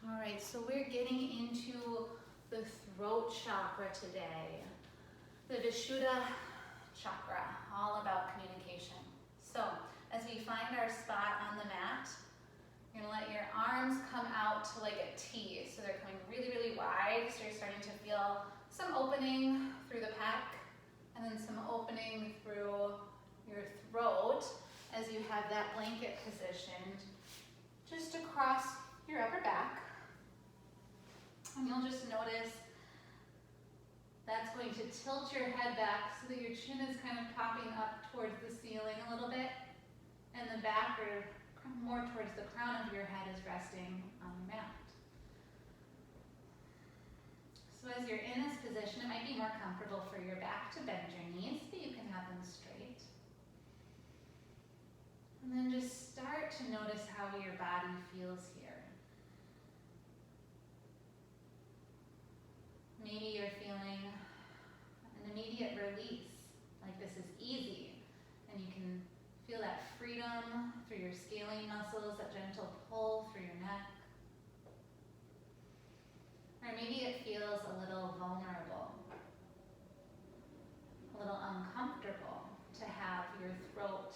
All right, so we're getting into the throat chakra today. The Vishuddha chakra, all about communication. So as we find our spot on the mat, you're gonna let your arms come out to like a T. So they're coming really, really wide. So you're starting to feel some opening through the pec and then some opening through your throat as you have that blanket positioned just across your upper back. And you'll just notice that's going to tilt your head back so that your chin is kind of popping up towards the ceiling a little bit, and the back or more towards the crown of your head is resting on the mat. So as you're in this position, it might be more comfortable for your back to bend your knees, but you can have them straight. And then just start to notice how your body feels here. Maybe you're feeling an immediate release, like this is easy, and you can feel that freedom through your scalene muscles, that gentle pull through your neck. Or maybe it feels a little vulnerable, a little uncomfortable to have your throat,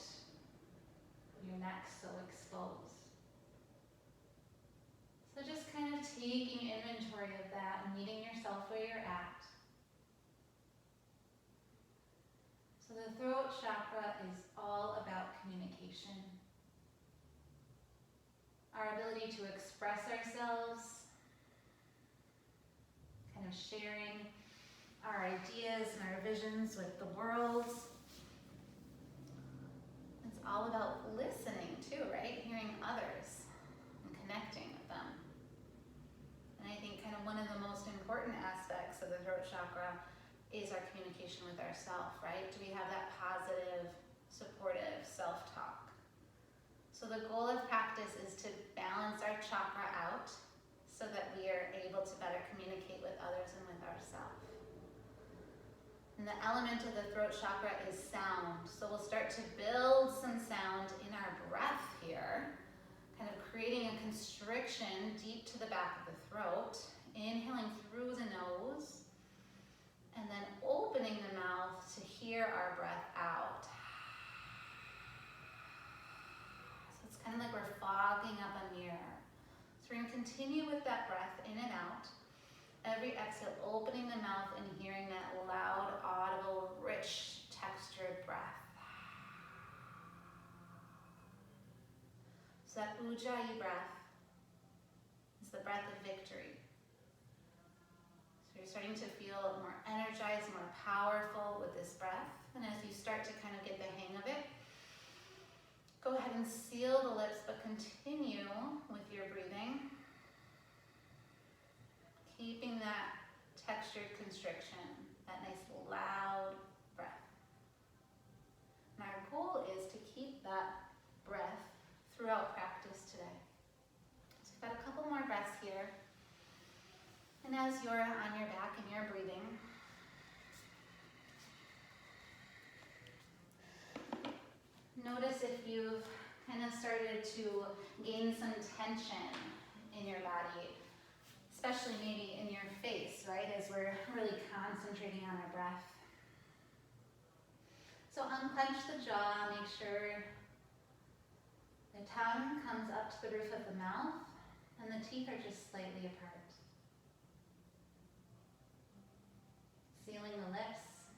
your neck so exposed. So just kind of taking inventory of that and meeting yourself where you're at. So the throat chakra is all about communication. Our ability to express ourselves, kind of sharing our ideas and our visions with the world. It's all about listening too, right? Hearing others and connecting with them. And I think kind of one of the most important aspects of the throat chakra is our communication with ourselves, right? Do we have that positive, supportive self-talk? So the goal of practice is to balance our chakra out so that we are able to better communicate with others and with ourselves. And the element of the throat chakra is sound. So we'll start to build some sound in our breath here, kind of creating a constriction deep to the back of the throat, inhaling through the nose, and then opening the mouth to hear our breath out. So it's kind of like we're fogging up a mirror. So we're going to continue with that breath in and out. Every exhale, opening the mouth and hearing that loud, audible, rich, textured breath. So that Ujjayi breath is the breath of victory. So you're starting to feel more energized, more powerful with this breath. And as you start to kind of get the hang of it, go ahead and seal the lips, but continue with your breathing. Keeping that textured constriction, that nice loud breath. And our goal is to keep that breath throughout practice today. So we've got a couple more breaths here. And as you're on your back and you're breathing, notice if you've kind of started to gain some tension in your body, especially maybe in your face, right, as we're really concentrating on our breath. So unclench the jaw, make sure the tongue comes up to the roof of the mouth and the teeth are just slightly apart. Sealing the lips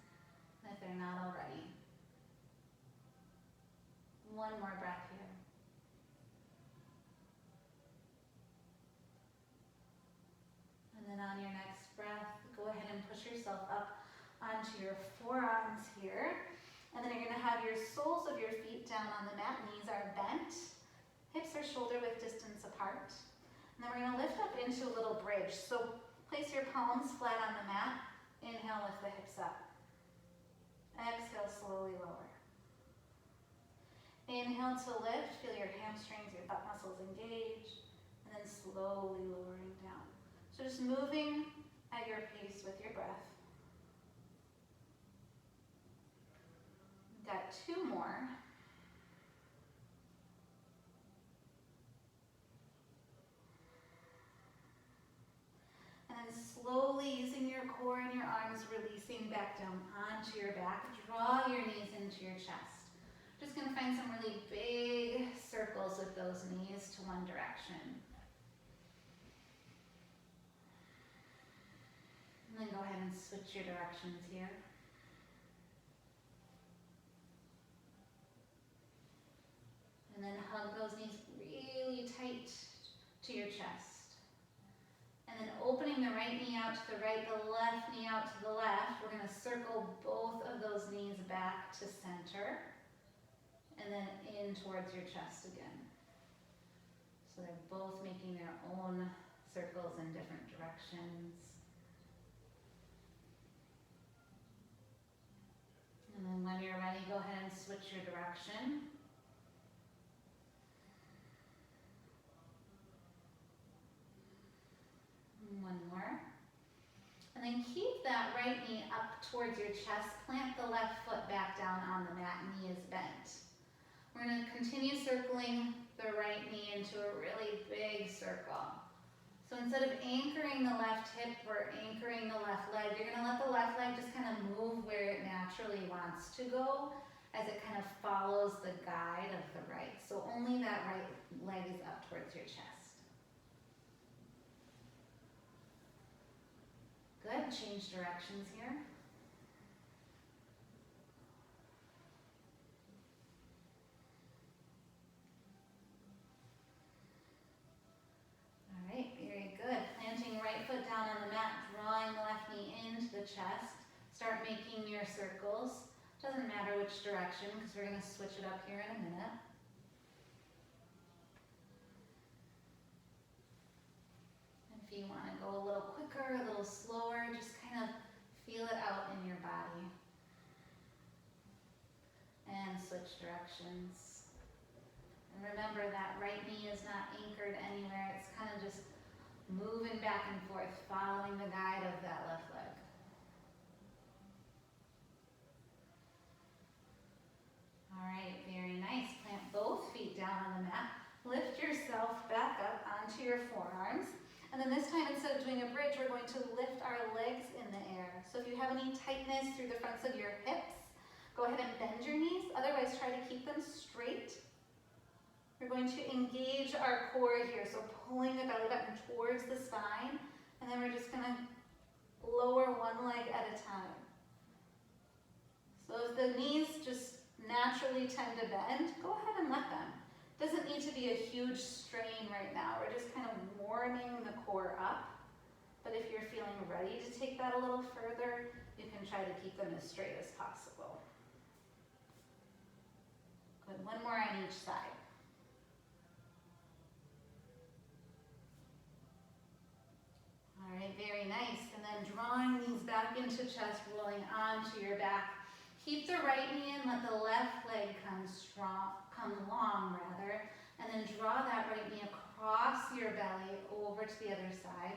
if they're not already. One more breath here. And then on your next breath, go ahead and push yourself up onto your forearms here. And then you're going to have your soles of your feet down on the mat. Knees are bent. Hips are shoulder width distance apart. And then we're going to lift up into a little bridge. So place your palms flat on the mat. Inhale, lift the hips up. Exhale, slowly lower. Inhale to lift. Feel your hamstrings, your butt muscles engage. And then slowly lowering down. So just moving at your pace with your breath. Got two more. core and your arms releasing back down onto your back. Draw your knees into your chest. Just gonna find some really big circles with those knees to one direction. And then go ahead and switch your directions here. And then hug those knees really tight to your chest. And then opening the right knee out to the right, the left knee out to the left. We're gonna circle both of those knees back to center. And then in towards your chest again. So they're both making their own circles in different directions. And then when you're ready, go ahead and switch your direction. One more. And then keep that right knee up towards your chest. Plant the left foot back down on the mat, knee is bent. We're going to continue circling the right knee into a really big circle. So instead of anchoring the left hip or anchoring the left leg, you're going to let the left leg just kind of move where it naturally wants to go as it kind of follows the guide of the right. So only that right leg is up towards your chest. Good, change directions here. All right, very good. Planting right foot down on the mat, drawing the left knee into the chest. Start making your circles. Doesn't matter which direction because we're going to switch it up here in a minute. If you want to go a little quicker, a little slower, just kind of feel it out in your body. And switch directions. And remember that right knee is not anchored anywhere. It's kind of just moving back and forth, following the guide of that left leg. All right, very nice. Plant both feet down on the mat. Lift yourself back up onto your forearms. And then this time, instead of doing a bridge, we're going to lift our legs in the air. So if you have any tightness through the fronts of your hips, go ahead and bend your knees. Otherwise, try to keep them straight. We're going to engage our core here. So pulling the belly button towards the spine. And then we're just going to lower one leg at a time. So if the knees just naturally tend to bend, go ahead and let them. Doesn't need to be a huge strain right now. We're just kind of warming the core up. But if you're feeling ready to take that a little further, you can try to keep them as straight as possible. Good, one more on each side. All right, very nice. And then drawing these back into chest, rolling onto your back. Keep the right knee in, let the left leg come long, and then draw that right knee across your belly over to the other side.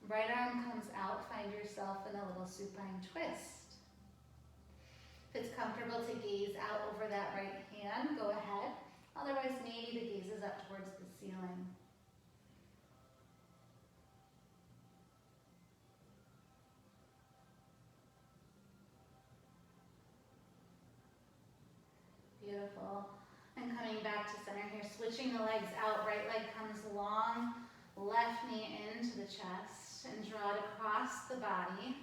Right arm comes out, find yourself in a little supine twist. If it's comfortable to gaze out over that right hand, go ahead. Otherwise, maybe the gaze is up towards the ceiling. Beautiful. And coming back to center here, switching the legs out. Right leg comes long, left knee into the chest, and draw it across the body.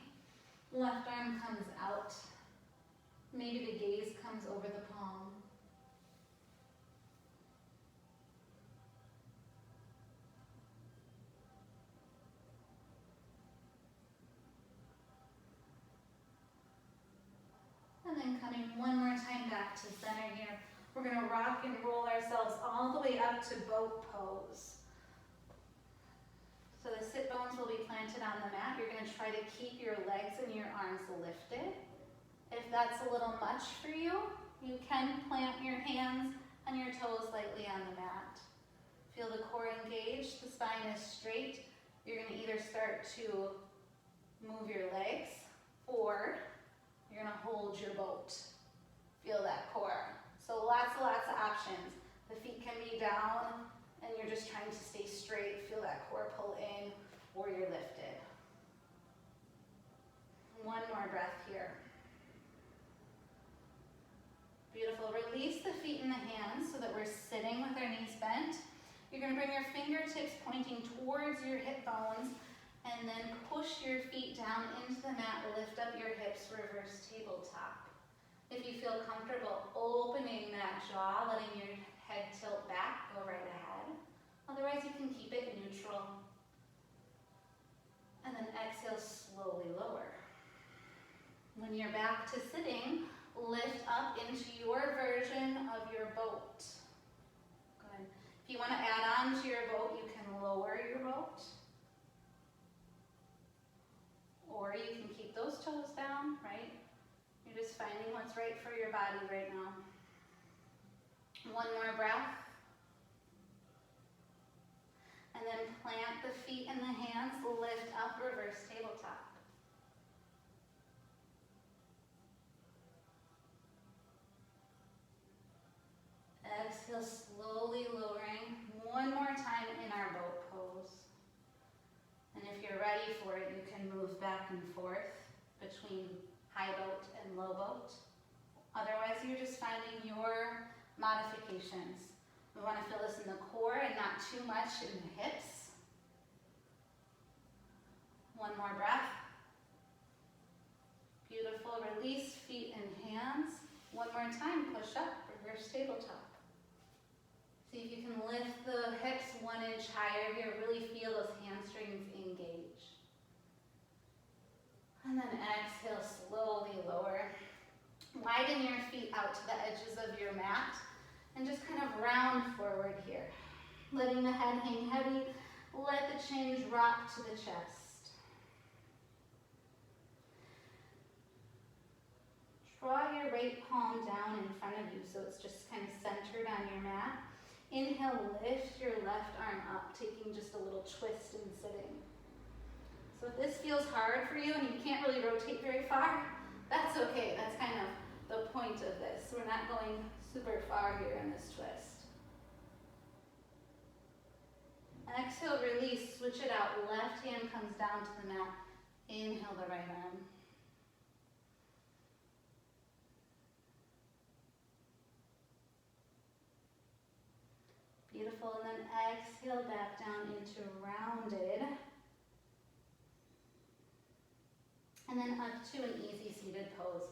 Left arm comes out. Maybe the gaze comes over the palm. And then coming one more time back to center here. We're going to rock and roll ourselves all the way up to boat pose. So the sit bones will be planted on the mat. You're going to try to keep your legs and your arms lifted. If that's a little much for you, you can plant your hands and your toes lightly on the mat. Feel the core engaged, the spine is straight. You're going to either start to move your legs or you're going to hold your boat. Feel that core. So lots of options. The feet can be down and you're just trying to stay straight. Feel that core pull in or you're lifted. the hands so that we're sitting with our knees bent. You're going to bring your fingertips pointing towards your hip bones and then push your feet down into the mat, lift up your hips, reverse tabletop. If you feel comfortable opening that jaw, letting your head tilt back, go right ahead. Otherwise, you can keep it neutral. And then exhale, slowly lower. When you're back to sitting, lift up into your version of your boat. Good. If you want to add on to your boat, you can lower your boat. Or you can keep those toes down, right? You're just finding what's right for your body right now. One more breath. And then plant the feet and the hands, lift up, reverse tabletop. Exhale, slowly lowering. One more time in our boat pose. And if you're ready for it, you can move back and forth between high boat and low boat. Otherwise, you're just finding your modifications. We want to feel this in the core and not too much in the hips. One more breath. Beautiful. Release feet and hands. One more time. Push up. Reverse tabletop. See if you can lift the hips 1 inch higher here. Really feel those hamstrings engage. And then exhale, slowly lower. Widen your feet out to the edges of your mat and just kind of round forward here. Letting the head hang heavy. Let the chin drop to the chest. Draw your right palm down in front of you so it's just kind of centered on your mat. Inhale, lift your left arm up, taking just a little twist and sitting. So if this feels hard for you and you can't really rotate very far, that's okay. That's kind of the point of this. We're not going super far here in this twist. Exhale, release, switch it out. Left hand comes down to the mat. Inhale the right arm. Beautiful, and then exhale back down into rounded. And then up to an easy seated pose.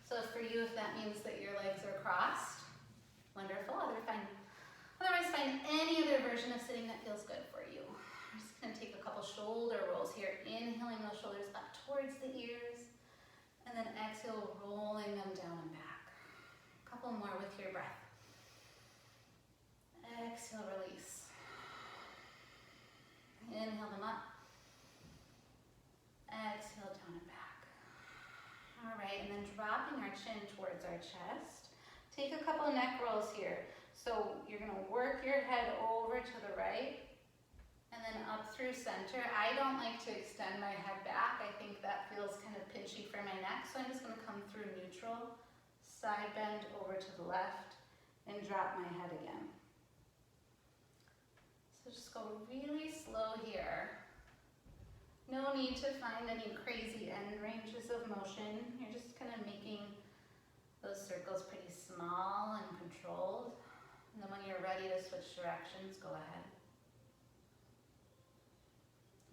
So for you, if that means that your legs are crossed, wonderful. Otherwise, find any other version of sitting that feels good for you. I'm just gonna take a couple shoulder rolls here. Inhaling those shoulders up towards the ears, and then exhale, rolling them down and back. A couple more with your breath. Exhale, release. Inhale them up. Exhale, down and back. All right, and then dropping our chin towards our chest. Take a couple neck rolls here. So you're gonna work your head over to the right and then up through center. I don't like to extend my head back. I think that feels kind of pinchy for my neck. So I'm just gonna come through neutral, side bend over to the left, and drop my head again. So just go really slow here. No need to find any crazy end ranges of motion. You're just kind of making those circles pretty small and controlled. And then when you're ready to switch directions, go ahead.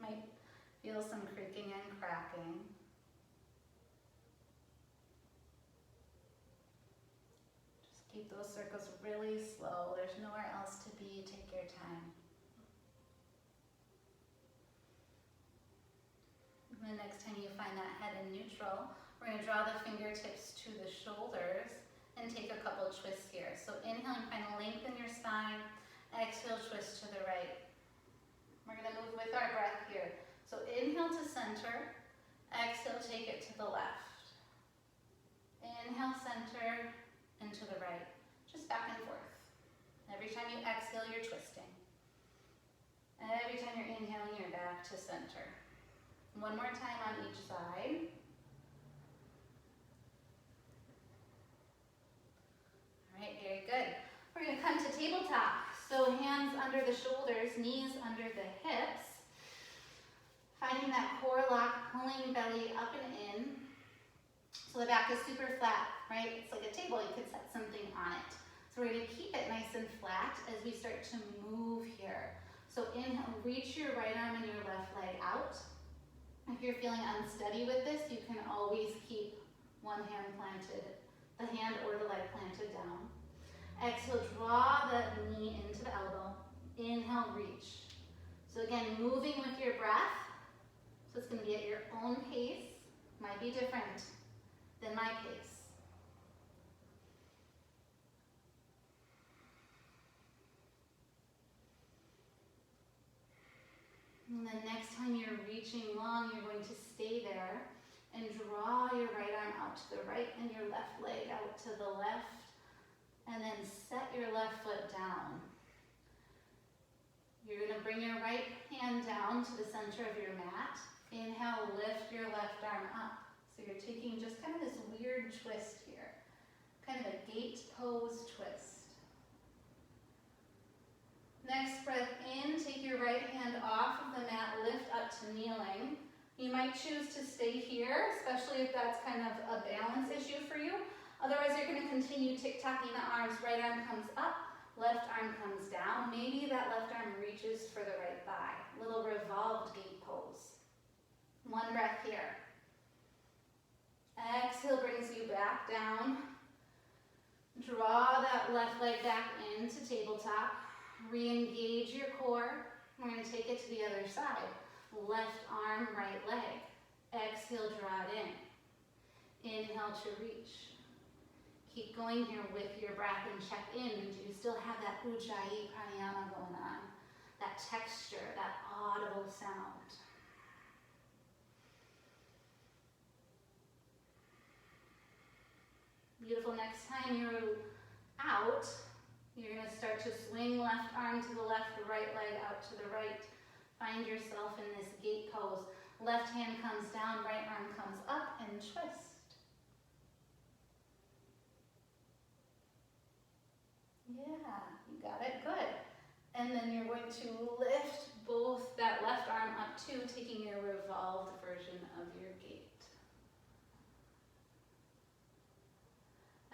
Might feel some creaking and cracking. Just keep those circles really slow. There's nowhere else to be. Take your time. And the next time you find that head in neutral, we're going to draw the fingertips to the shoulders and take a couple twists here. So inhale and kind of lengthen your spine. Exhale, twist to the right. We're going to move with our breath here. So inhale to center. Exhale, take it to the left. Inhale, center, and to the right. Just back and forth. Every time you exhale, you're twisting. Every time you're inhaling, you're back to center. One more time on each side. All right, very good. We're going to come to tabletop. So hands under the shoulders, knees under the hips. Finding that core lock, pulling belly up and in. So the back is super flat, right? It's like a table, you could set something on it. So So we're going to keep it nice and flat as we start to move here. So inhale, reach your right arm and your left leg out. If you're feeling unsteady with this, you can always keep one hand planted, the hand or the leg planted down. Exhale, draw the knee into the elbow. Inhale, reach. So again, moving with your breath. So it's going to be at your own pace. Might be different than my pace. And then next time you're reaching long, you're going to stay there and draw your right arm out to the right and your left leg out to the left. And then set your left foot down. You're going to bring your right hand down to the center of your mat. Inhale, lift your left arm up. So you're taking just kind of this weird twist here. Kind of a gate pose twist. Next breath in, take your right hand off of the mat, lift up to kneeling. You might choose to stay here, especially if that's kind of a balance issue for you. Otherwise, you're going to continue tick-tocking the arms. Right arm comes up, left arm comes down. Maybe that left arm reaches for the right thigh. Little revolved gate pose. One breath here. Exhale brings you back down. Draw that left leg back into tabletop. Re-engage your core. We're going to take it to the other side. Left arm, right leg. Exhale, draw it in. Inhale to reach. Keep going here with your breath and check in. Do you still have that ujjayi pranayama going on? That texture, that audible sound. Beautiful. Next time you're out, you're going to start to swing left arm to the left, right leg out to the right. Find yourself in this gate pose. Left hand comes down, right arm comes up, and twist. Yeah, you got it, good. And then you're going to lift both that left arm up too, taking your revolved version of your gate.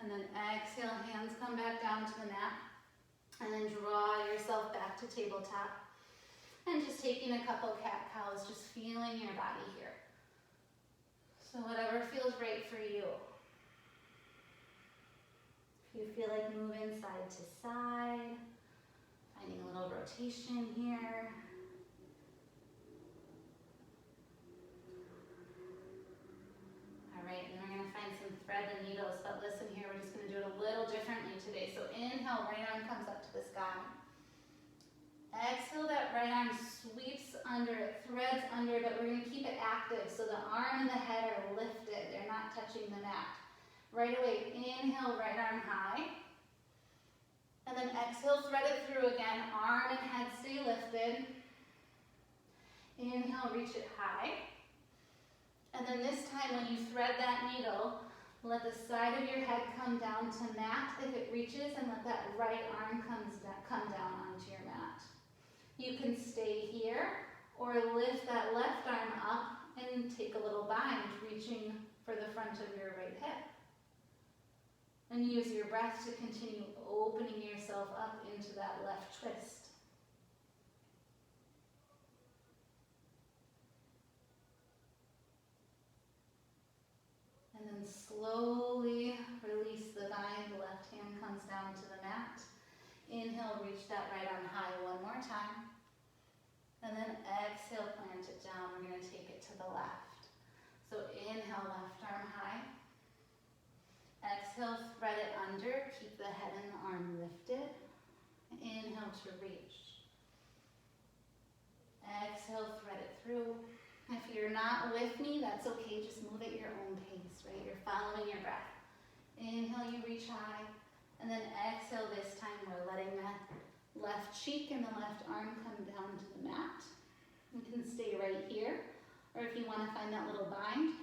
And then exhale, hands come back down to the mat. And then draw yourself back to tabletop. And just taking a couple cat-cows, just feeling your body here. So whatever feels right for you. If you feel like moving side to side, finding a little rotation here. All right, and we're going to find some thread and needles, but listen here, we're just going to do it a little differently today. So inhale, right arm comes up to the sky. Exhale, that right arm sweeps under, it threads under, but we're going to keep it active. So the arm and the head are lifted, they're not touching the mat. Right away, inhale, right arm high. And then exhale, thread it through again. Arm and head stay lifted. Inhale, reach it high. And then this time when you thread that needle, let the side of your head come down to mat if it reaches, and let that right arm come down onto your mat. You can stay here or lift that left arm up and take a little bind, reaching for the front of your right hip. And use your breath to continue opening yourself up into that left twist. And then slowly release the bind. The left hand comes down to the mat. Inhale, reach that right arm high one more time. And then exhale, plant it down. We're going to take it to the left. So inhale, left arm high. Exhale, thread it under. Keep the head and the arm lifted. Inhale to reach. Exhale, thread it through. If you're not with me, that's okay. Just move at your own pace, right? You're following your breath. Inhale, you reach high. And then exhale, this time we're letting that left cheek and the left arm come down to the mat. You can stay right here. Or if you want to find that little bind,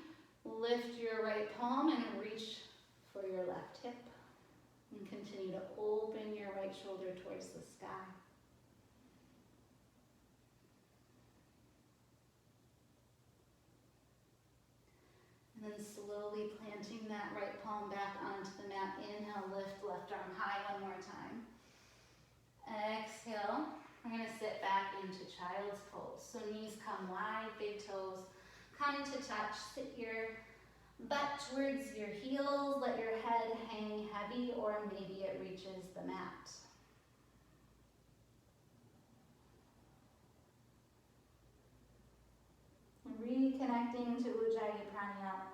lift your right palm and reach for your left hip. And continue to open your right shoulder towards the sky. And then slowly planting that right palm back onto the mat. Inhale, lift left arm high one more time. sit back into child's pose. So knees come wide, big toes come to touch. Sit your butt towards your heels. Let your head hang heavy, or maybe it reaches the mat. Reconnecting to Ujjayi Pranayama.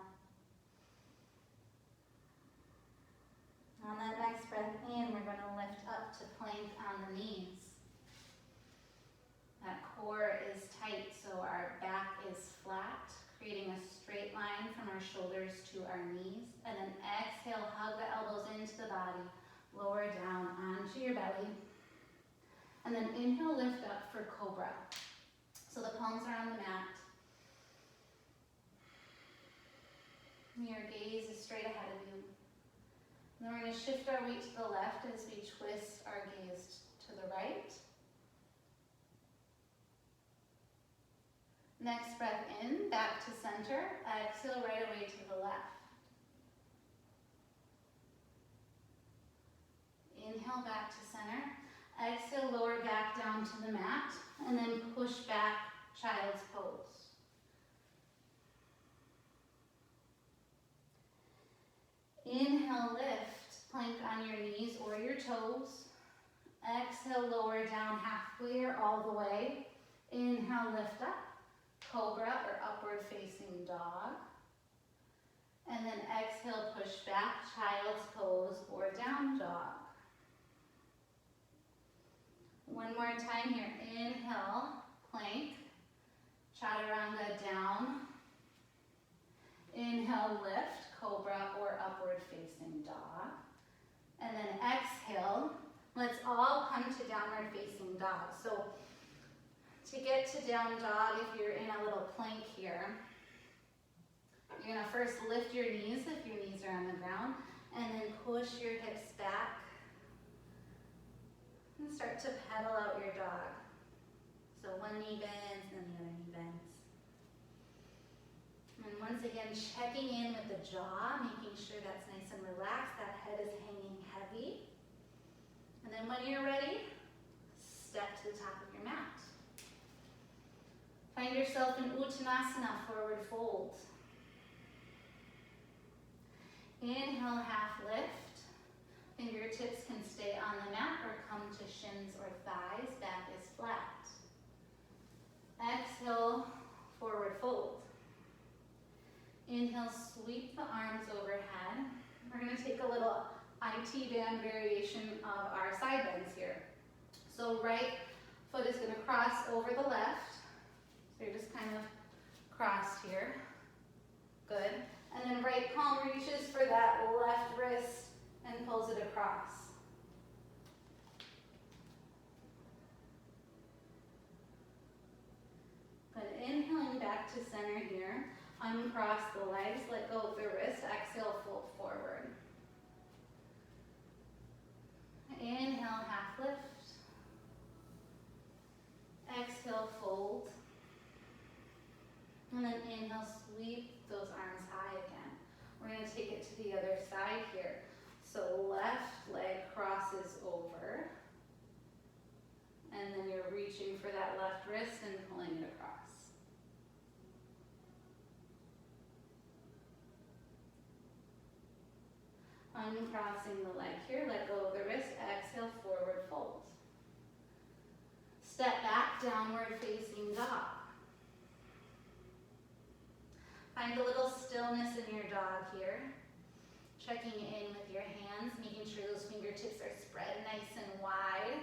On that next breath in, we're going to lift up to plank on the knees. That core is tight, so our back is flat, creating a straight line from our shoulders to our knees. And then exhale, hug the elbows into the body, lower down onto your belly. And then inhale, lift up for cobra. So the palms are on the mat. Your gaze is straight ahead of you. And then we're going to shift our weight to the left as we twist our gaze to the right. Next breath in, back to center. Exhale right away to the left. Inhale back to center. Exhale, lower back down to the mat. And then push back, child's pose. Inhale, lift, plank on your knees or your toes. Exhale, lower down halfway or all the way. Inhale, lift up, cobra or upward facing dog. And then exhale, push back, child's pose or down dog. One more time here. Inhale, plank, chaturanga down. Inhale, lift, cobra or upward facing dog. And then exhale, let's all come to downward facing dog. So to get to down dog, if you're in a little plank here, you're gonna first lift your knees if your knees are on the ground, and then push your hips back and start to pedal out your dog. So one knee bends and the other knee bends. And once again, checking in with the jaw, making sure that's nice and relaxed, that head is hanging heavy. And then when you're ready, step to the top of your mat. Find yourself in Uttanasana, forward fold. Inhale, half lift. Fingertips can stay on the mat or come to shins or thighs, back is flat. Exhale, forward fold. Inhale, sweep the arms overhead. We're going to take a little IT band variation of our side bends here. So right foot is going to cross over the left. So you're just kind of crossed here. Good. And then right palm reaches for that left wrist and pulls it across. Good. Inhaling back to center here. Uncross the legs, let go of the wrist, exhale, fold forward. Inhale, half lift. Exhale, fold. And then inhale, sweep those arms high again. We're going to take it to the other side here. So left leg crosses over. And then you're reaching for that left wrist and pulling it across. Uncrossing the leg here, let go of the wrist, exhale, forward fold. Step back, downward facing dog. Find a little stillness in your dog here. Checking in with your hands, making sure those fingertips are spread nice and wide.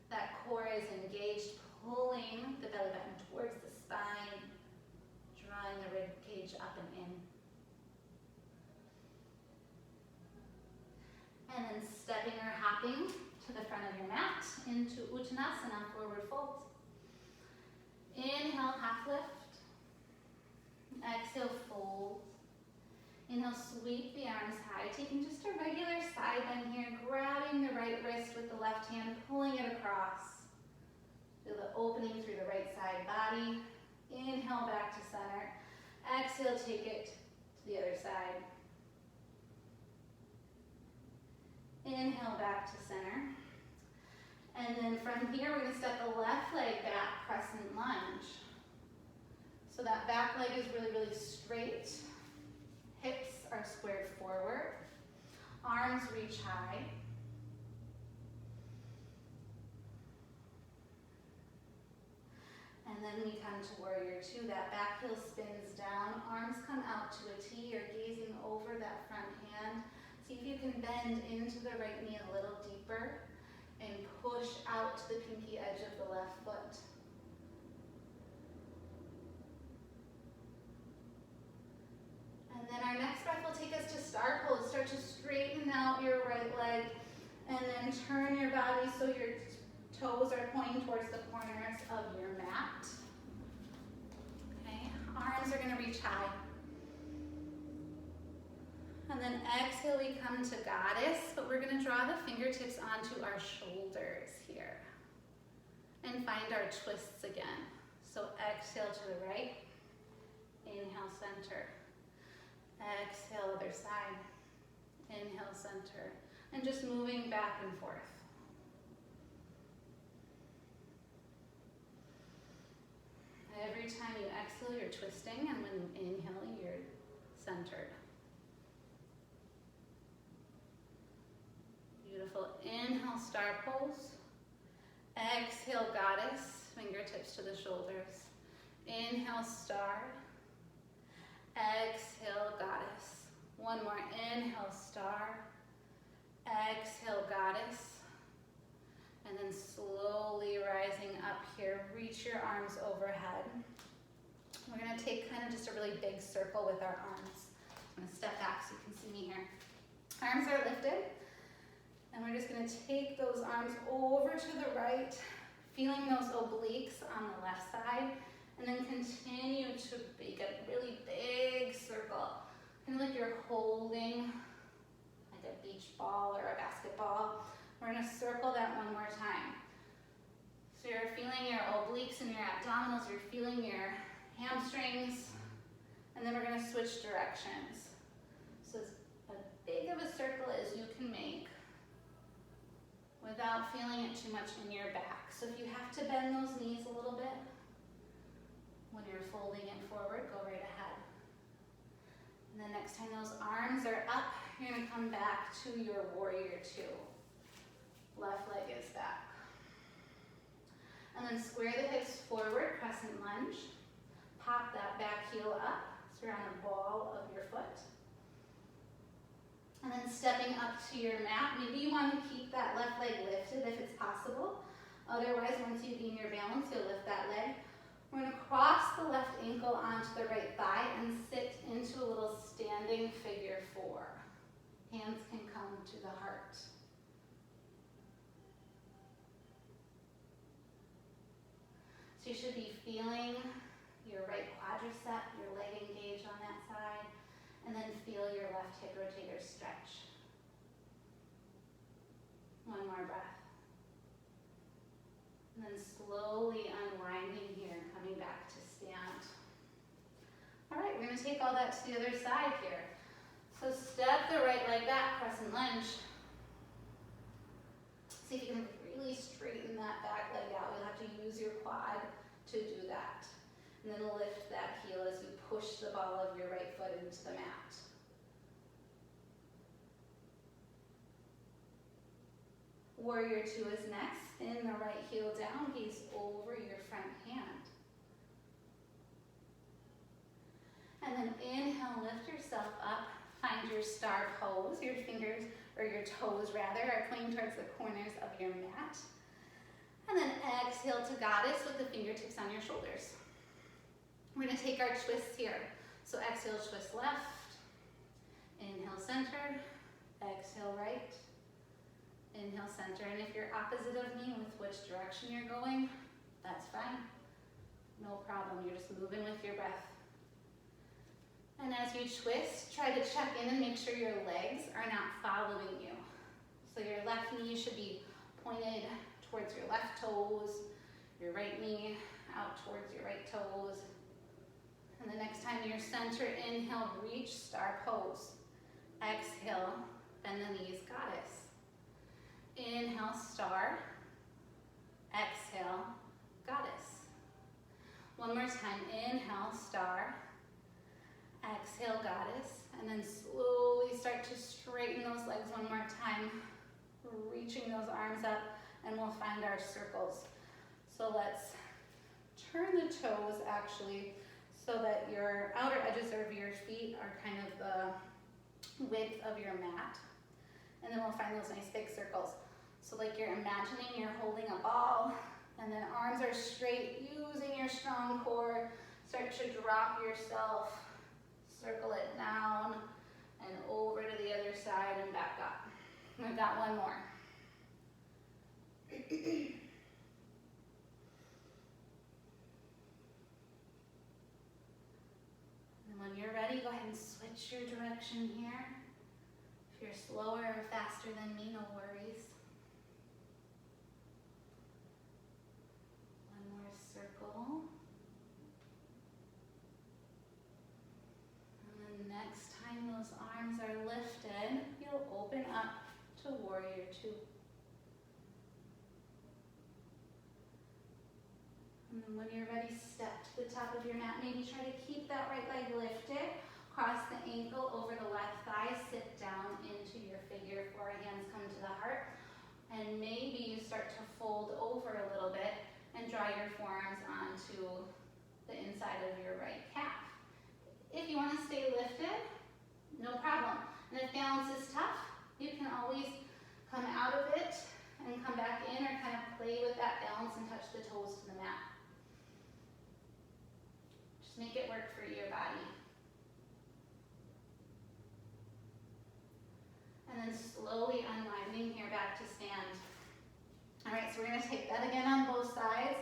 That core is engaged, pulling the belly button towards the spine, drawing the rib cage up and in. And then stepping or hopping to the front of your mat into Uttanasana, forward fold. Inhale, half lift. Exhale, fold. Inhale, sweep the arms high, taking just a regular side bend here, grabbing the right wrist with the left hand, pulling it across. Feel the opening through the right side body. Inhale, back to center. Exhale, take it to the other side. Inhale, back to center. And then from here, we're gonna step the left leg back, crescent lunge. So that back leg is really, really straight. Hips are squared forward. Arms reach high. And then we come to warrior two. That back heel spins down. Arms come out to a T. You're gazing over that front hand. See if you can bend into the right knee a little deeper and push out to the pinky edge of the left foot. And then our next breath will take us to star pose. Start to straighten out your right leg and then turn your body so your toes are pointing towards the corners of your mat. Okay, arms are going to reach high. And then exhale, we come to goddess, but we're going to draw the fingertips onto our shoulders here and find our twists again. So exhale to the right, inhale, center. Exhale, other side. Inhale, center. And just moving back and forth. Every time you exhale, you're twisting, and when you inhale, you're centered. Beautiful. Inhale, star pose. Exhale, goddess. Fingertips to the shoulders. Inhale, star. Exhale, goddess. One more. Inhale, star. Exhale, goddess. And then slowly rising up here. Reach your arms overhead. We're going to take kind of just a really big circle with our arms. I'm going to step back so you can see me here. Arms are lifted. And we're just going to take those arms over to the right, feeling those obliques on the left side. And then continue to make a really big circle. Kind of like you're holding like a beach ball or a basketball. We're going to circle that one more time. So you're feeling your obliques and your abdominals. You're feeling your hamstrings. And then we're going to switch directions. So as big of a circle as you can make without feeling it too much in your back. So if you have to bend those knees a little bit, when you're folding it forward, go right ahead. And then next time those arms are up, you're going to come back to your warrior two. Left leg is back. And then square the hips forward, crescent lunge. Pop that back heel up, so you're on the ball of your foot. And then stepping up to your mat, maybe you want to keep that left leg lifted if it's possible. Otherwise, once you gain your balance, you'll lift that leg. We're going to cross the left ankle onto the right thigh and sit into a little standing figure four. Hands can come to the heart. So you should be feeling your right quadricep, your leg engage on that side, and then feel your left hip rotator stretch. One more breath. And then slowly unwinding here and coming back to stand. All right, we're going to take all that to the other side here. So step the right leg back, crescent lunge. See if you can really straighten that back leg out. You'll have to use your quad to do that. And then lift that heel as you push the ball of your right foot into the mat. Warrior two is next. Spin the right heel down, gaze over your front hand. And then inhale, lift yourself up. Find your star pose. Your fingers, or your toes rather, are pointing towards the corners of your mat. And then exhale to goddess with the fingertips on your shoulders. We're going to take our twists here. So exhale, twist left. Inhale, center. Exhale, right. Inhale, center. And if you're opposite of me with which direction you're going, that's fine. No problem. You're just moving with your breath. And as you twist, try to check in and make sure your legs are not following you. So your left knee should be pointed towards your left toes, your right knee out towards your right toes. And the next time you're center, inhale, reach, star pose. Exhale, bend the knees, goddess. Inhale, star. Exhale, goddess. One more time, inhale, star. Exhale, goddess. And then slowly start to straighten those legs one more time, reaching those arms up, and we'll find our circles. So let's turn the toes actually so that your outer edges of your feet are kind of the width of your mat. And then we'll find those nice big circles. So like you're imagining you're holding a ball, and then arms are straight, using your strong core. Start to drop yourself, circle it down, and over to the other side and back up. We've got one more. And when you're ready, go ahead and switch your direction here. If you're slower or faster than me, no worries. One more circle. And then next time those arms are lifted, you'll open up to warrior two. And then when you're ready, step to the top of your mat. Maybe try to keep that right leg lifted. Cross the ankle over the left thigh. Sit down into your figure four. Hands come to the heart. And maybe you start to fold over a little bit and draw your forearms onto the inside of your right calf. If you want to stay lifted, no problem. And if balance is tough, you can always come out of it and come back in, or kind of play with that balance and touch the toes to the mat. Just make it work for your body. And then slowly unwinding here back to stand. All right, so we're gonna take that again on both sides.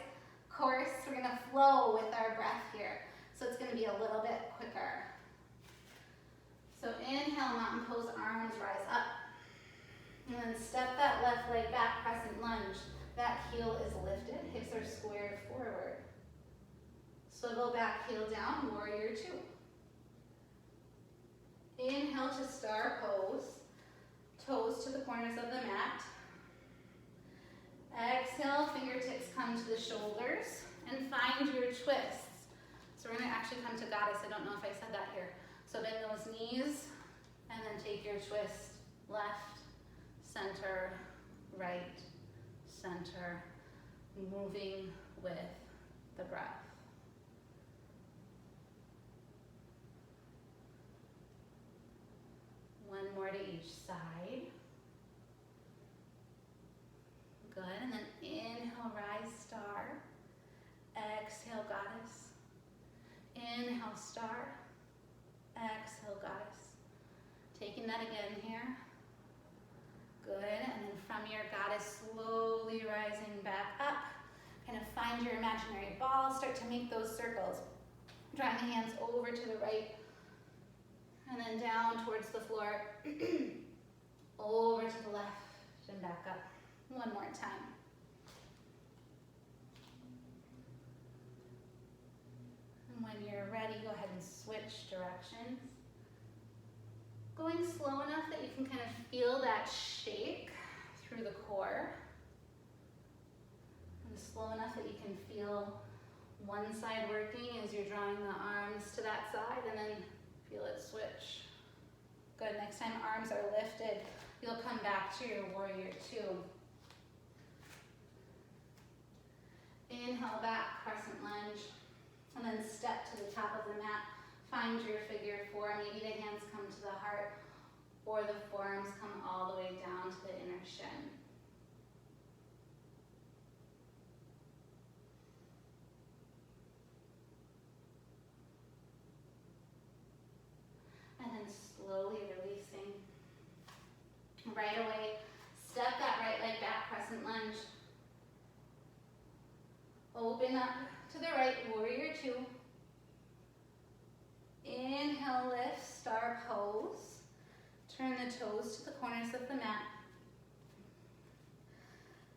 Of course, we're gonna flow with our breath here. So it's gonna be a little bit quicker. So inhale, mountain pose, arms rise up. And then step that left leg back, crescent lunge. That heel is lifted, hips are squared forward. Swivel back, heel down, warrior two. Inhale to star pose. Toes to the corners of the mat. Exhale, fingertips come to the shoulders, and find your twists. So we're gonna actually come to goddess. I don't know if I said that here. So bend those knees, and then take your twist. Left, center, right, center, moving with the breath. One more to each side. Good, and then inhale, rise, star. Exhale, goddess. Inhale, star. Exhale, goddess. Taking that again here. Good, and then from your goddess, slowly rising back up. Kind of find your imaginary ball, start to make those circles. Drawing the hands over to the right, and then down towards the floor. Over to the left, and back up. One more time. And when you're ready, go ahead and switch directions. Going slow enough that you can kind of feel that shake through the core. And slow enough that you can feel one side working as you're drawing the arms to that side, and then feel it switch. Good, next time arms are lifted, you'll come back to your warrior two. Inhale back, crescent lunge, and then step to the top of the mat. Find your figure four. Maybe the hands come to the heart, or the forearms come all the way down to the inner shin. And then slowly releasing. Right away, step that right leg back, crescent lunge. Open up to the right, warrior two. Inhale, lift, star pose. Turn the toes to the corners of the mat.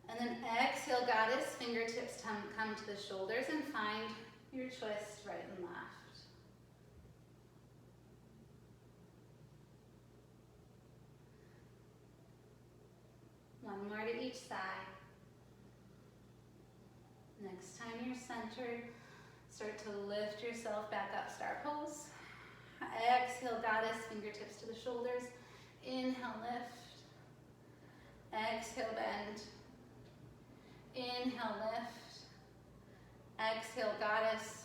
And then exhale, goddess, fingertips come to the shoulders, and find your twist right and left. One more to each side. Next time you're centered, start to lift yourself back up, star pose. Exhale, goddess, fingertips to the shoulders. Inhale, lift. Exhale, bend. Inhale, lift. Exhale, goddess.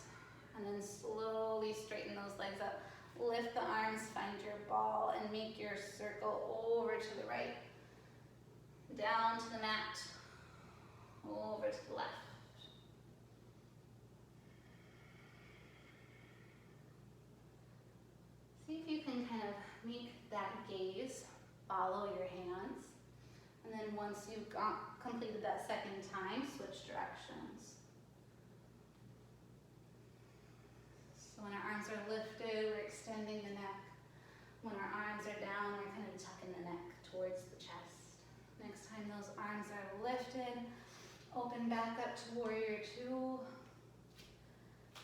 And then slowly straighten those legs up. Lift the arms, find your ball, and make your circle over to the right. Down to the mat. Over to the left. See if you can kind of make that gaze follow your hands. And then once you've completed that second time, switch directions. So when our arms are lifted, we're extending the neck. When our arms are down, we're kind of tucking the neck towards the chest. Next time those arms are lifted, open back up to warrior two.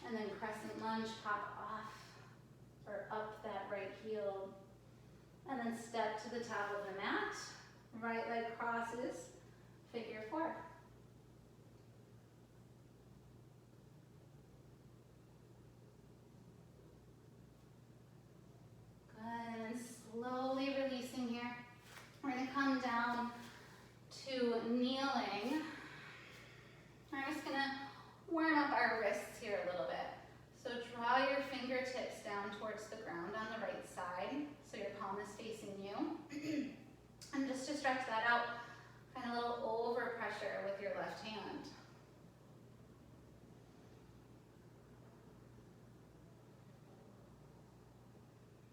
And then crescent lunge, pop off or up that right heel. And then step to the top of the mat. Right leg crosses, figure four. Good, and slowly releasing here. We're gonna come down to kneeling. We're just gonna warm up our wrists here a little bit. So draw your fingertips down towards the ground on the right side, so your palm is facing you. And just to stretch that out, kind of a little over pressure with your left hand.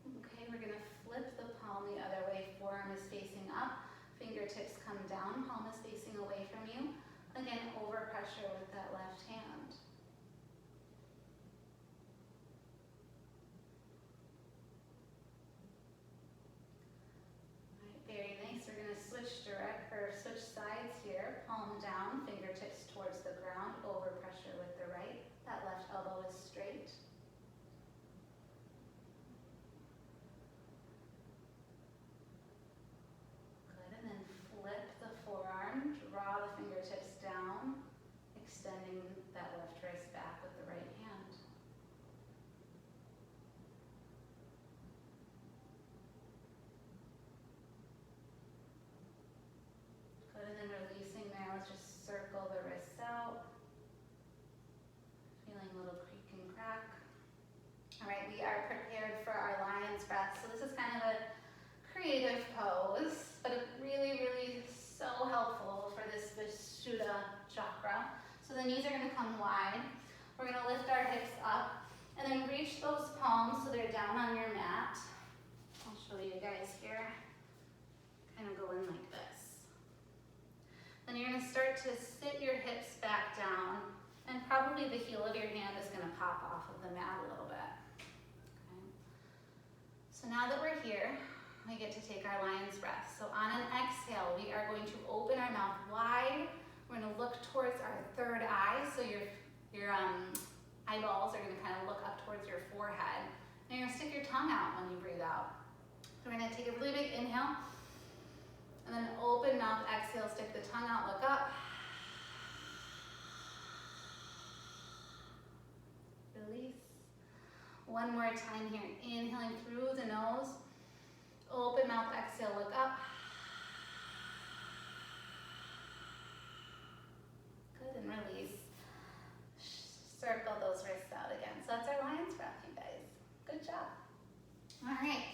Okay, we're gonna flip the palm the other way. Forearm is facing up, fingertips come down, palm is facing away from you. Again, over pressure with that left hand. Very nice. We're going to switch sides here. Palm down, fingertips towards the ground, over pressure with the right. That left elbow is straight. Good, and then flip the forearm, draw the fingertips down, extending that left wrist back with the right hand. And then releasing there, let's just circle the wrists out. Feeling a little creak and crack. All right, we are prepared for our lion's breath. So this is kind of a creative pose, but really, really so helpful for this Vishuddha chakra. So the knees are gonna come wide. We're gonna lift our hips up and then reach those palms so they're down on your mat. I'll show you guys here. Kind of go in like this. Then you're going to start to sit your hips back down, and probably the heel of your hand is going to pop off of the mat a little bit. Okay. So now that we're here, we get to take our lion's breath. So on an exhale, we are going to open our mouth wide. We're going to look towards our third eye, so your eyeballs are going to kind of look up towards your forehead. And you're going to stick your tongue out when you breathe out. So we're going to take a really big inhale. And then open mouth, exhale, stick the tongue out, look up. Release. One more time here, inhaling through the nose. Open mouth, exhale, look up. Good, and release. Circle those wrists out again. So that's our lion's breath, you guys. Good job. All right.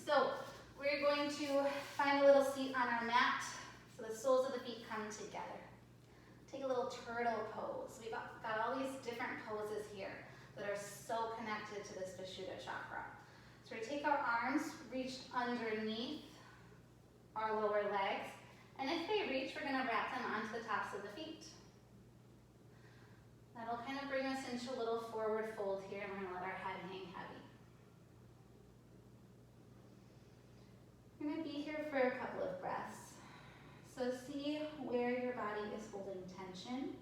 So we're going to find a little seat on our mat so the soles of the feet come together. Take a little turtle pose. We've got all these different poses here that are so connected to this Vishuddha chakra. So we take our arms, reach underneath our lower legs, and if they reach, we're going to wrap them onto the tops of the feet. That'll kind of bring us into a little forward fold here, and we're going to let our head hang heavy. We're going to be here for a couple of breaths. So see where your body is holding tension.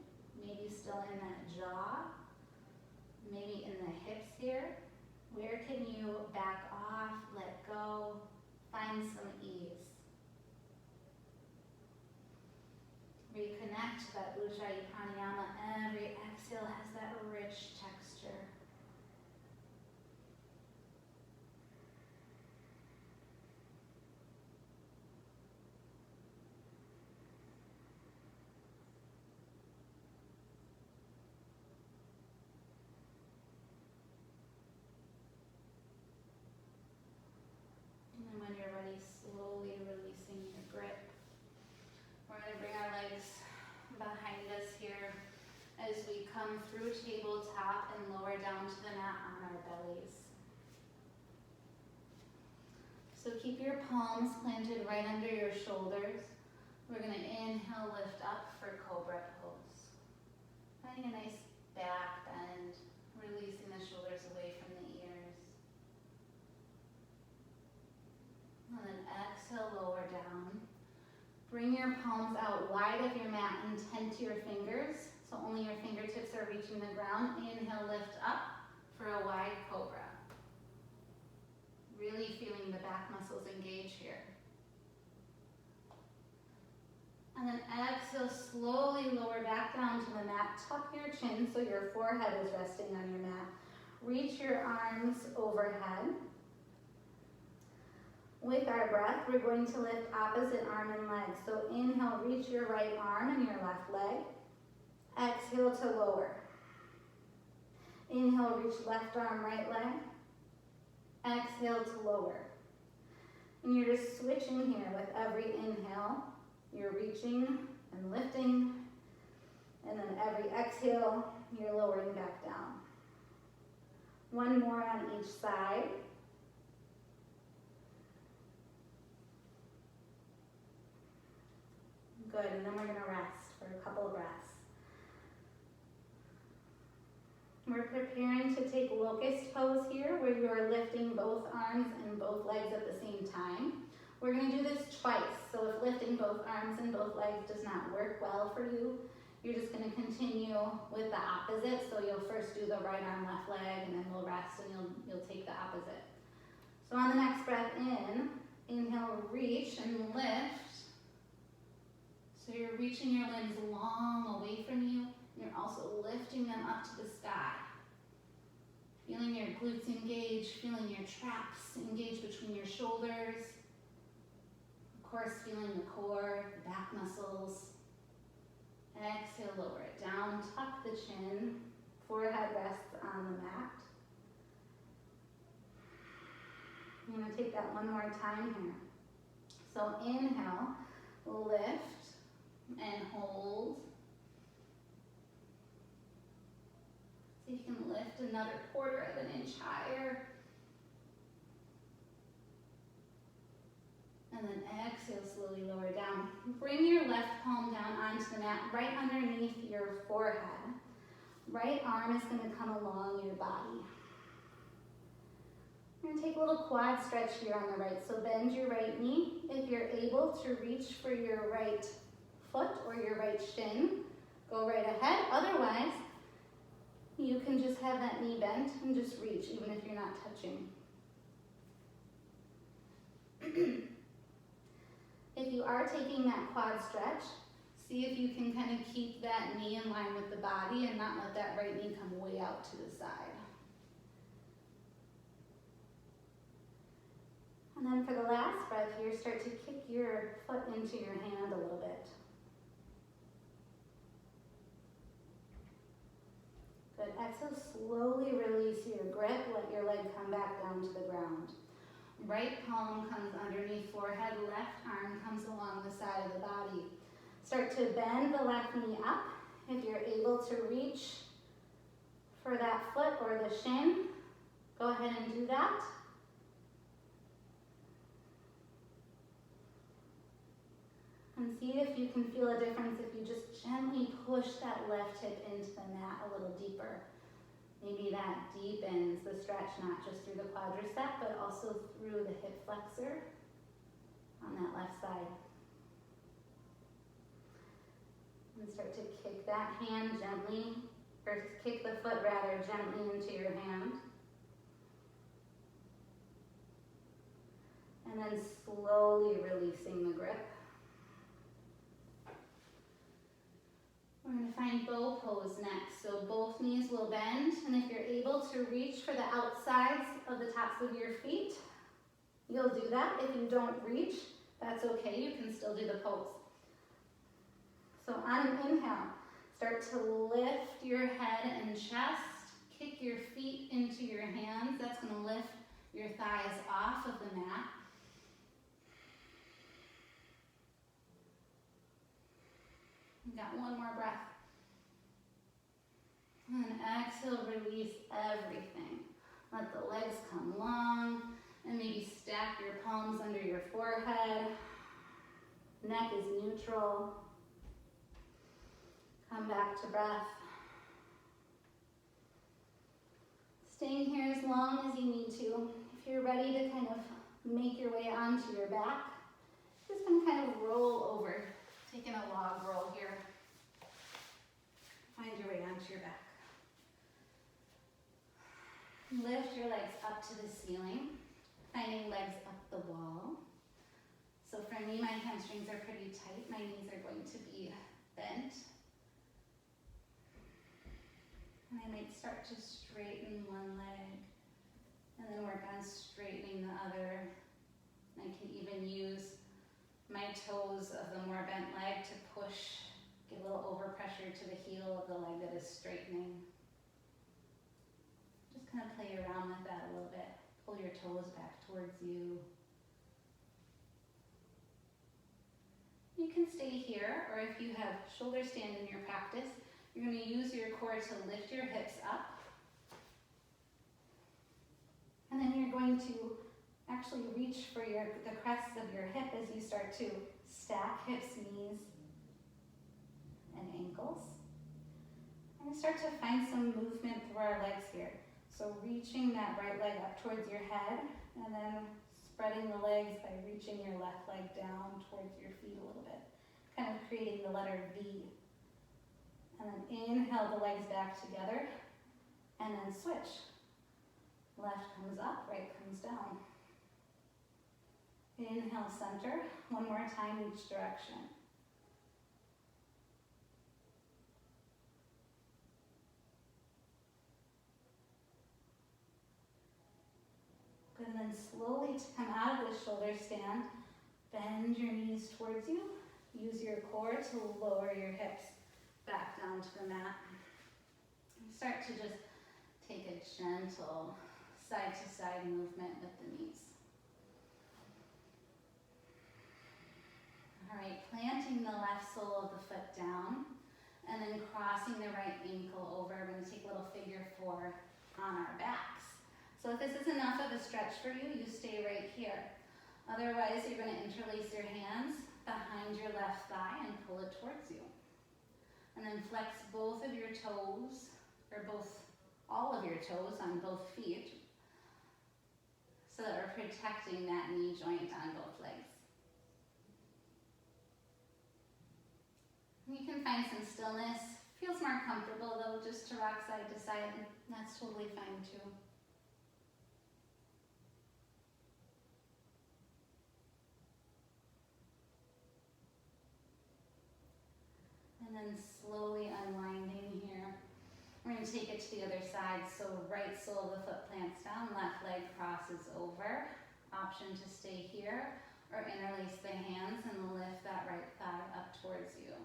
Maybe still in that jaw. Maybe in the hips here. Where can you back off, let go, find some ease. Reconnect that Ujjayi pranayama through tabletop and lower down to the mat on our bellies. So keep your palms planted right under your shoulders. We're going to inhale, lift up for cobra pose. Finding a nice back bend, releasing the shoulders away from the ears. And then exhale, lower down. Bring your palms out wide of your mat and tend to your fingers, so only your fingertips are reaching the ground. Inhale, lift up for a wide cobra. Really feeling the back muscles engage here. And then exhale, slowly lower back down to the mat. Tuck your chin so your forehead is resting on your mat. Reach your arms overhead. With our breath, we're going to lift opposite arm and leg. So inhale, reach your right arm and your left leg. Exhale to lower. Inhale, reach left arm, right leg. Exhale to lower. And you're just switching here with every inhale. You're reaching and lifting. And then every exhale, you're lowering back down. One more on each side. Good, and then we're going to rest for a couple of breaths. We're preparing to take locust pose here, where you are lifting both arms and both legs at the same time. We're going to do this twice, so if lifting both arms and both legs does not work well for you, you're just going to continue with the opposite. So you'll first do the right arm, left leg, and then we'll rest and you'll take the opposite. So on the next breath in, inhale, reach and lift. So you're reaching your limbs long away from you, and you're also lifting them up to the sky. Feeling your glutes engage, feeling your traps engage between your shoulders. Of course, feeling the core, the back muscles. Exhale, lower it down, tuck the chin, forehead rests on the mat. I'm going to take that one more time here. So inhale, lift and hold. See if you can lift another 1/4 of an inch higher. And then exhale, slowly lower down. Bring your left palm down onto the mat, right underneath your forehead. Right arm is going to come along your body. We're going to take a little quad stretch here on the right. So bend your right knee. If you're able to reach for your right foot or your right shin, go right ahead. Otherwise, you can just have that knee bent and just reach, even if you're not touching. If you are taking that quad stretch, see if you can kind of keep that knee in line with the body and not let that right knee come way out to the side. And then for the last breath here, start to kick your foot into your hand a little bit. Good. Exhale, slowly release your grip. Let your leg come back down to the ground. Right palm comes underneath forehead. Left arm comes along the side of the body. Start to bend the left knee up. If you're able to reach for that foot or the shin, go ahead and do that. And see if you can feel a difference if you just gently push that left hip into the mat a little deeper. Maybe that deepens the stretch, not just through the quadricep, but also through the hip flexor on that left side. And start to kick that hand gently, or kick the foot rather gently into your hand. And then slowly releasing the grip. We're going to find bow pose next. So both knees will bend, and if you're able to reach for the outsides of the tops of your feet, you'll do that. If you don't reach, that's okay. You can still do the pose. So on an inhale, start to lift your head and chest. Kick your feet into your hands. That's going to lift your thighs off of the mat. We've got one more breath. And then exhale, release everything. Let the legs come long, and maybe stack your palms under your forehead. Neck is neutral. Come back to breath. Staying here as long as you need to. If you're ready to kind of make your way onto your back, just gonna kind of roll over, taking a log roll here. Find your way onto your back. Lift your legs up to the ceiling, finding legs up the wall. So for me, my hamstrings are pretty tight. My knees are going to be bent. And I might start to straighten one leg and then work on straightening the other. And I can even use my toes of the more bent leg to push, give a little overpressure to the heel of the leg that is straightening. Just kind of play around with that a little bit. Pull your toes back towards you. You can stay here, or if you have shoulder stand in your practice, you're going to use your core to lift your hips up. And then you're going to actually reach for the crests of your hip as you start to stack hips, knees, and ankles. And we start to find some movement through our legs here. So reaching that right leg up towards your head, and then spreading the legs by reaching your left leg down towards your feet a little bit, kind of creating the letter V. And then inhale the legs back together, and then switch. Left comes up, right comes down. Inhale, center. One more time each direction. Good, and then slowly to come out of this shoulder stand, bend your knees towards you. Use your core to lower your hips back down to the mat. And start to just take a gentle side-to-side movement with the knees. All right, planting the left sole of the foot down, and then crossing the right ankle over. We're going to take a little figure 4 on our backs. So if this is enough of a stretch for you, you stay right here. Otherwise, you're going to interlace your hands behind your left thigh and pull it towards you. And then flex both of your toes, or all of your toes on both feet, so that we're protecting that knee joint on both legs. You can find some stillness. Feels more comfortable though, just to rock side to side, and that's totally fine too. And then slowly unwinding here. We're going to take it to the other side. So right sole of the foot plants down, left leg crosses over. Option to stay here, or interlace the hands and lift that right thigh up towards you.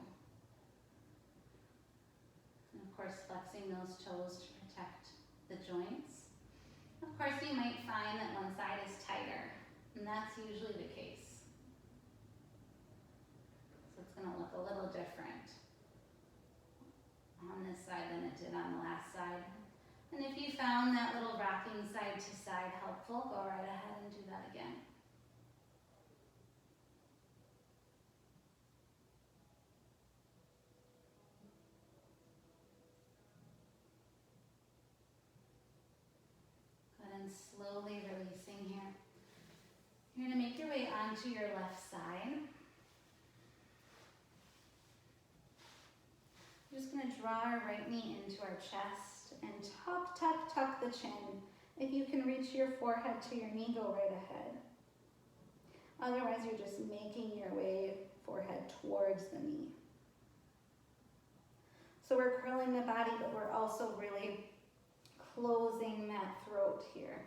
And of course, flexing those toes to protect the joints. Of course, you might find that one side is tighter, and that's usually the case. So it's going to look a little different on this side than it did on the last side. And if you found that little rocking side to side helpful, go right ahead and do that again. Good, and slowly releasing here. You're going to make your way onto your left side. We're just going to draw our right knee into our chest and tuck, tuck, tuck the chin. If you can reach your forehead to your knee, go right ahead. Otherwise, you're just making your way forehead towards the knee. So we're curling the body, but we're also really closing that throat here.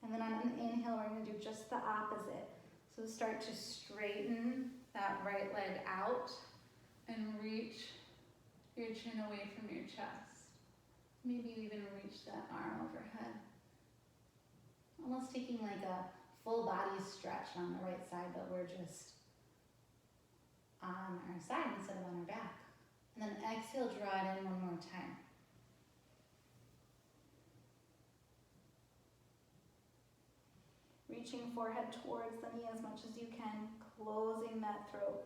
And then on an inhale, we're going to do just the opposite. So start to straighten that right leg out and reach your chin away from your chest. Maybe you even reach that arm overhead. Almost taking like a full body stretch on the right side, but we're just on our side instead of on our back. And then exhale, draw it in one more time. reaching forehead towards the knee as much as you can, closing that throat.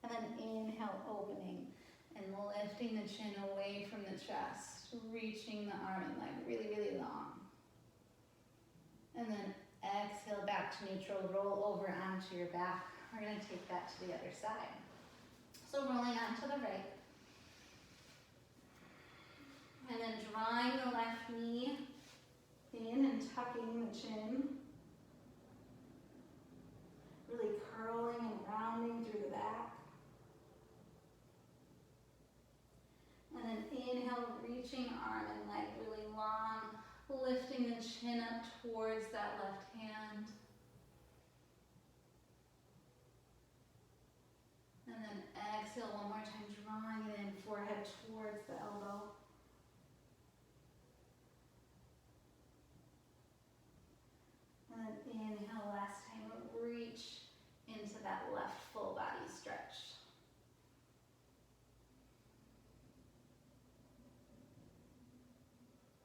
And then inhale, opening. And lifting the chin away from the chest, reaching the arm and leg really, really long. And then exhale back to neutral, roll over onto your back. We're gonna take that to the other side. So rolling onto the right. And then drawing the left knee In and tucking the chin. Really curling and rounding through the back. And then inhale, reaching arm and leg really long, lifting the chin up towards that left hand. And then exhale one more time, drawing it in, forehead towards the elbow. And then inhale last time, reach into that left full body stretch.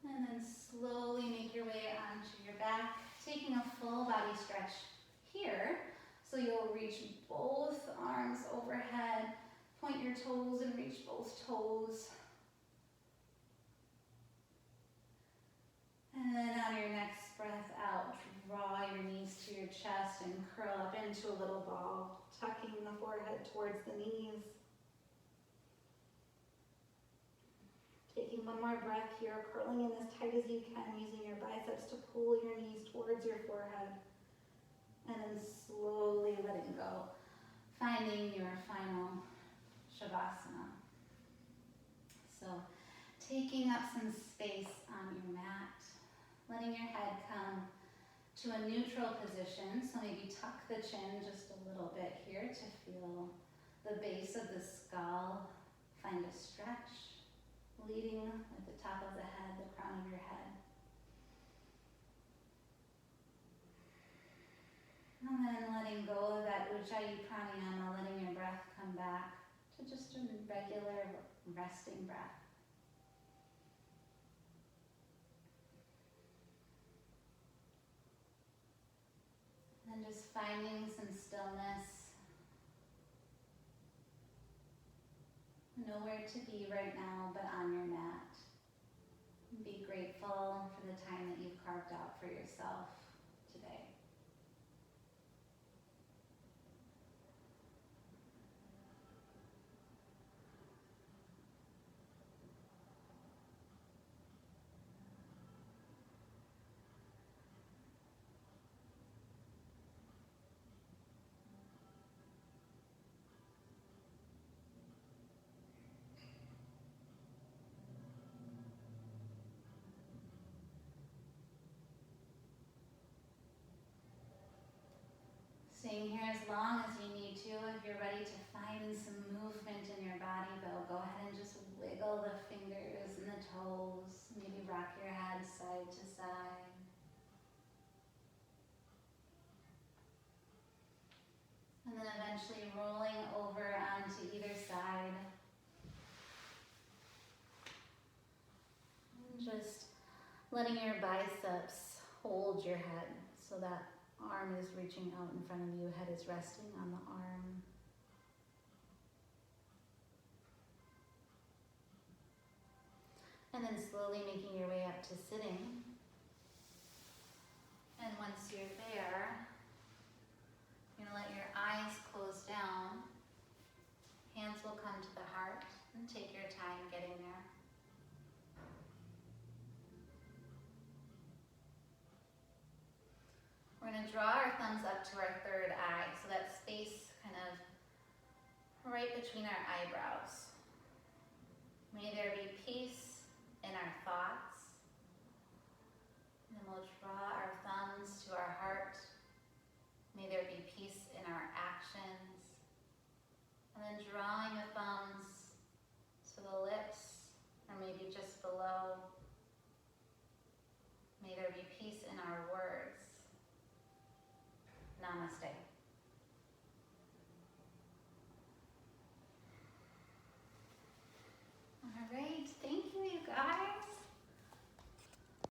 And then slowly make your way onto your back, taking a full body stretch here. So you'll reach both arms overhead, point your toes and reach both toes. And then on your next breath out, draw your knees to your chest and curl up into a little ball, Tucking the forehead towards the knees. Taking one more breath here, curling in as tight as you can, using your biceps to pull your knees towards your forehead. and then slowly letting go, finding your final Shavasana. So taking up some space on your mat, letting your head come to a neutral position. So maybe tuck the chin just a little bit here to feel the base of the skull. Find a stretch, leading at the top of the head, the crown of your head. And then letting go of that Ujjayi Pranayama, letting your breath come back to just a regular resting breath. And then just finding some stillness. Nowhere to be right now but on your mat. Be grateful for the time that you've carved out for yourself today. Staying here as long as you need to. If you're ready to find some movement in your body, though, go ahead and just wiggle the fingers and the toes. Maybe rock your head side to side. And then eventually rolling over onto either side. And just letting your biceps hold your head so that arm is reaching out in front of you, head is resting on the arm. And then slowly making your way up to sitting. And once you're there, you're gonna let your eyes close down. Hands will come to the heart and take your time getting there. We're going to draw our thumbs up to our third eye, so that space kind of right between our eyebrows. May there be peace in our thoughts. And then we'll draw our thumbs to our heart. May there be peace in our actions. And then drawing the thumbs to the lips, or maybe just below. May there be peace in our words. Namaste.